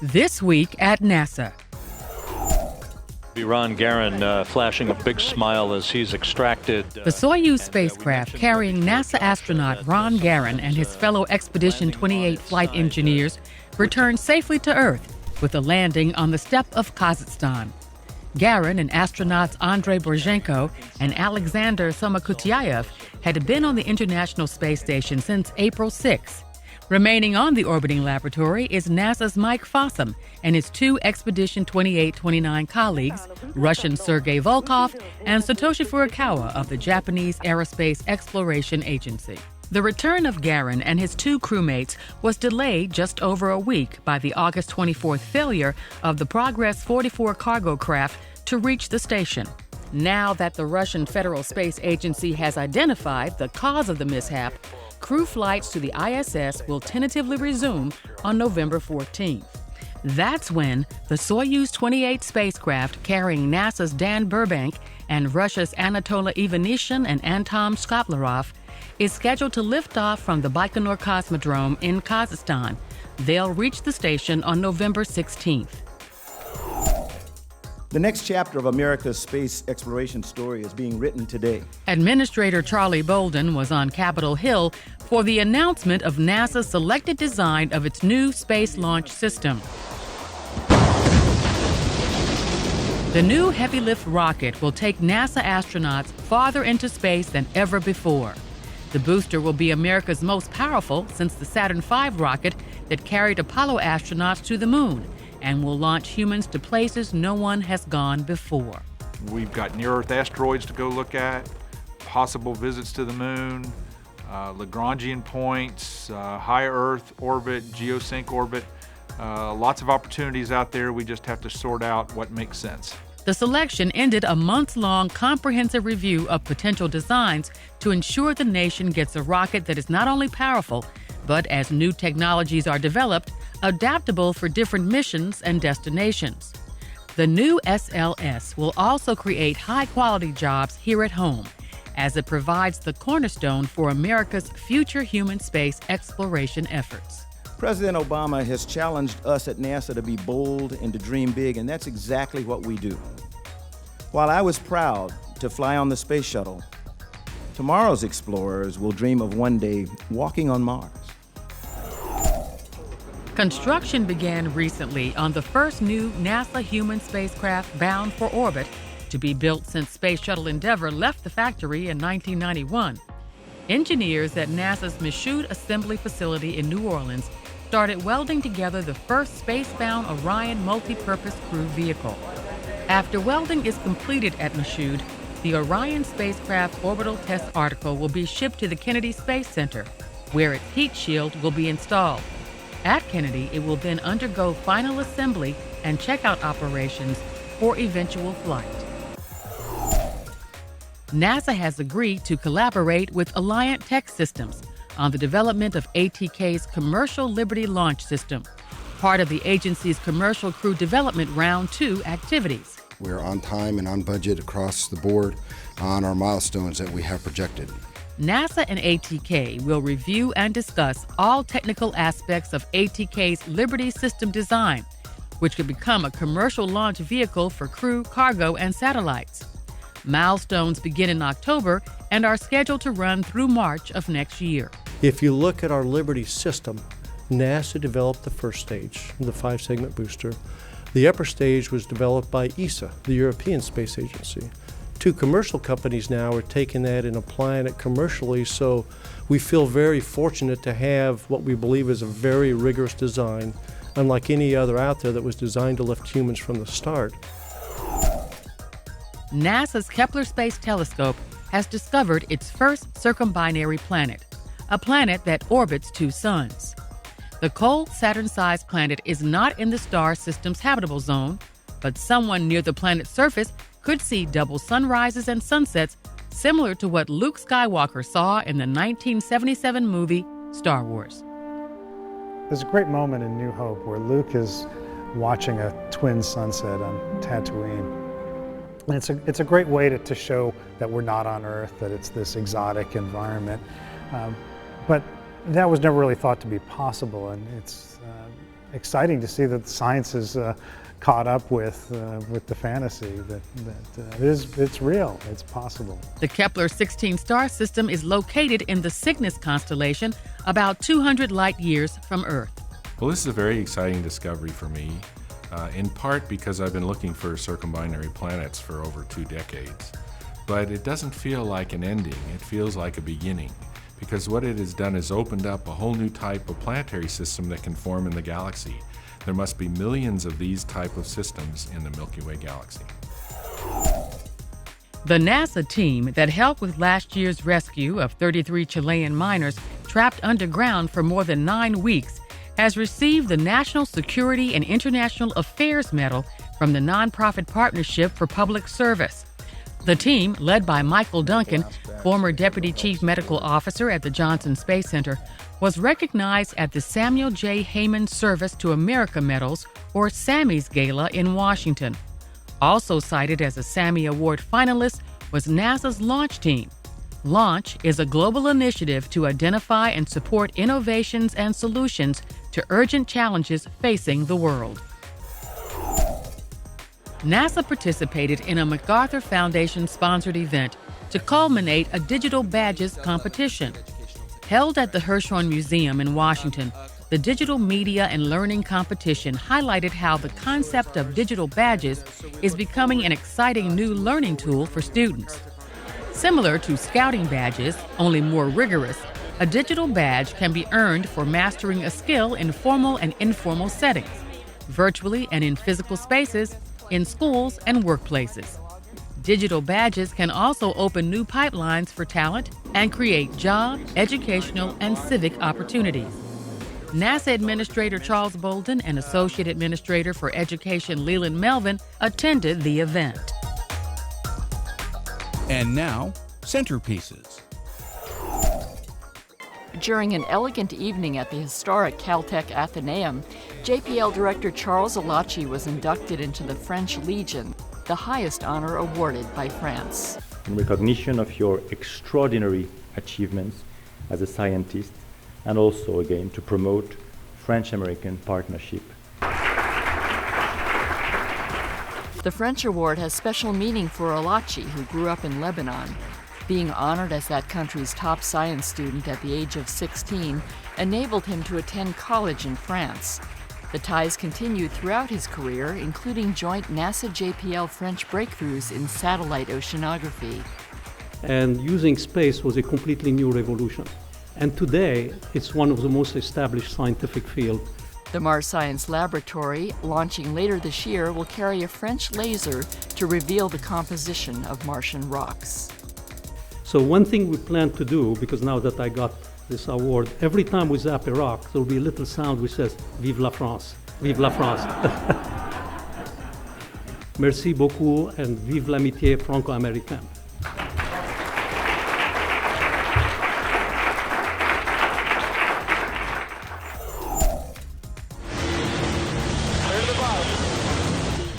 This week at NASA. Ron Garan flashing a big smile as he's extracted. The Soyuz spacecraft carrying NASA astronaut Ron Garan and his fellow Expedition 28 flight engineers returned safely to Earth with a landing on the steppe of Kazakhstan. Garan and astronauts Andrey Borisenko and Alexander Samokutyaev had been on the International Space Station since April 6. Remaining on the orbiting laboratory is NASA's Mike Fossum and his two Expedition 28-29 colleagues, Russian Sergei Volkov and Satoshi Furukawa of the Japanese Aerospace Exploration Agency. The return of Garan and his two crewmates was delayed just over a week by the August 24th failure of the Progress 44 cargo craft to reach the station. Now that the Russian Federal Space Agency has identified the cause of the mishap, crew flights to the ISS will tentatively resume on November 14th. That's when the Soyuz 28 spacecraft carrying NASA's Dan Burbank and Russia's Anatoly Ivanishin and Anton Shkaplerov is scheduled to lift off from the Baikonur Cosmodrome in Kazakhstan. They'll reach the station on November 16th. The next chapter of America's space exploration story is being written today. Administrator Charlie Bolden was on Capitol Hill for the announcement of NASA's selected design of its new space launch system. The new heavy-lift rocket will take NASA astronauts farther into space than ever before. The booster will be America's most powerful since the Saturn V rocket that carried Apollo astronauts to the moon, and will launch humans to places no one has gone before. We've got near-Earth asteroids to go look at, possible visits to the moon, Lagrangian points, high Earth orbit, geosync orbit, lots of opportunities out there. We just have to sort out what makes sense. The selection ended a months-long comprehensive review of potential designs to ensure the nation gets a rocket that is not only powerful, but as new technologies are developed, adaptable for different missions and destinations. The new SLS will also create high-quality jobs here at home, as it provides the cornerstone for America's future human space exploration efforts. President Obama has challenged us at NASA to be bold and to dream big, and that's exactly what we do. While I was proud to fly on the space shuttle, tomorrow's explorers will dream of one day walking on Mars. Construction began recently on the first new NASA human spacecraft bound for orbit to be built since Space Shuttle Endeavour left the factory in 1991. Engineers at NASA's Michoud Assembly Facility in New Orleans started welding together the first space-bound Orion multi-purpose crew vehicle. After welding is completed at Michoud, the Orion spacecraft orbital test article will be shipped to the Kennedy Space Center, where its heat shield will be installed. At Kennedy, it will then undergo final assembly and checkout operations for eventual flight. NASA has agreed to collaborate with Alliant Tech Systems on the development of ATK's Commercial Liberty Launch System, part of the agency's Commercial Crew Development Round 2 activities. We're on time and on budget across the board on our milestones that we have projected. NASA and ATK will review and discuss all technical aspects of ATK's Liberty system design, which could become a commercial launch vehicle for crew, cargo, and satellites. Milestones begin in October and are scheduled to run through March of next year. If you look at our Liberty system, NASA developed the first stage, the 5-segment booster. The upper stage was developed by ESA, the European Space Agency. Two commercial companies now are taking that and applying it commercially, so we feel very fortunate to have what we believe is a very rigorous design, unlike any other out there that was designed to lift humans from the start. NASA's Kepler Space Telescope has discovered its first circumbinary planet, a planet that orbits two suns. The cold Saturn-sized planet is not in the star system's habitable zone, but someone near the planet's surface could see double sunrises and sunsets similar to what Luke Skywalker saw in the 1977 movie Star Wars. There's a great moment in New Hope where Luke is watching a twin sunset on Tatooine. And it's a great way to show that we're not on Earth, that it's this exotic environment. But that was never really thought to be possible, and exciting to see that the science is caught up with the fantasy that it's real, it's possible. The Kepler 16 star system is located in the Cygnus constellation, about 200 light years from Earth. Well, this is a very exciting discovery for me, in part because I've been looking for circumbinary planets for over 2 decades. But it doesn't feel like an ending, it feels like a beginning, because what it has done is opened up a whole new type of planetary system that can form in the galaxy. There must be millions of these type of systems in the Milky Way galaxy. The NASA team that helped with last year's rescue of 33 Chilean miners trapped underground for more than 9 weeks has received the National Security and International Affairs Medal from the Nonprofit Partnership for Public Service. The team, led by Michael Duncan, former Deputy Chief Medical Officer at the Johnson Space Center, was recognized at the Samuel J. Heyman Service to America Medals, or Sammy's Gala, in Washington. Also cited as a Sammy Award finalist was NASA's Launch Team. Launch is a global initiative to identify and support innovations and solutions to urgent challenges facing the world. NASA participated in a MacArthur Foundation-sponsored event to culminate a digital badges competition. Held at the Hirshhorn Museum in Washington, the Digital Media and Learning Competition highlighted how the concept of digital badges is becoming an exciting new learning tool for students. Similar to scouting badges, only more rigorous, a digital badge can be earned for mastering a skill in formal and informal settings, virtually and in physical spaces, in schools and workplaces. Digital badges can also open new pipelines for talent and create job, educational, and civic opportunities. NASA Administrator Charles Bolden and Associate Administrator for Education Leland Melvin attended the event. And now, centerpieces. During an elegant evening at the historic Caltech Athenaeum, JPL Director Charles Alachi was inducted into the French Legion, the highest honor awarded by France. In recognition of your extraordinary achievements as a scientist, and also, again, to promote French-American partnership. The French award has special meaning for Alachi, who grew up in Lebanon. Being honored as that country's top science student at the age of 16 enabled him to attend college in France. The ties continued throughout his career, including joint NASA-JPL French breakthroughs in satellite oceanography. And using space was a completely new revolution. And today, it's one of the most established scientific fields. The Mars Science Laboratory, launching later this year, will carry a French laser to reveal the composition of Martian rocks. So one thing we plan to do, because now that I got this award, every time we zap a rock, there will be a little sound which says, Vive la France, Vive la France. Merci beaucoup, and vive l'amitié franco-américaine.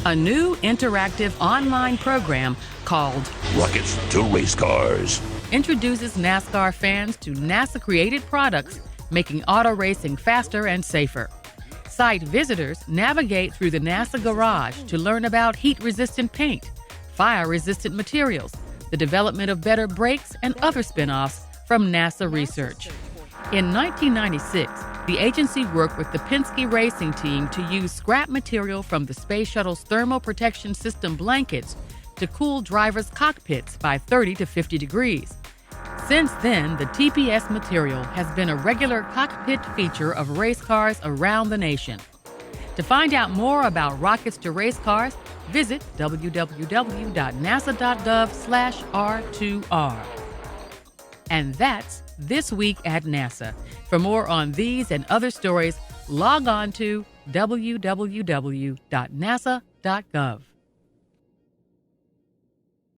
A new interactive online program called Rockets to Race Cars introduces NASCAR fans to NASA-created products, making auto racing faster and safer. Site visitors navigate through the NASA garage to learn about heat-resistant paint, fire-resistant materials, the development of better brakes, and other spin-offs from NASA research. In 1996, the agency worked with the Penske racing team to use scrap material from the Space Shuttle's thermal protection system blankets to cool drivers' cockpits by 30 to 50 degrees. Since then, the TPS material has been a regular cockpit feature of race cars around the nation. To find out more about rockets to race cars, visit www.nasa.gov/R2R. And that's This Week at NASA. For more on these and other stories, log on to www.nasa.gov.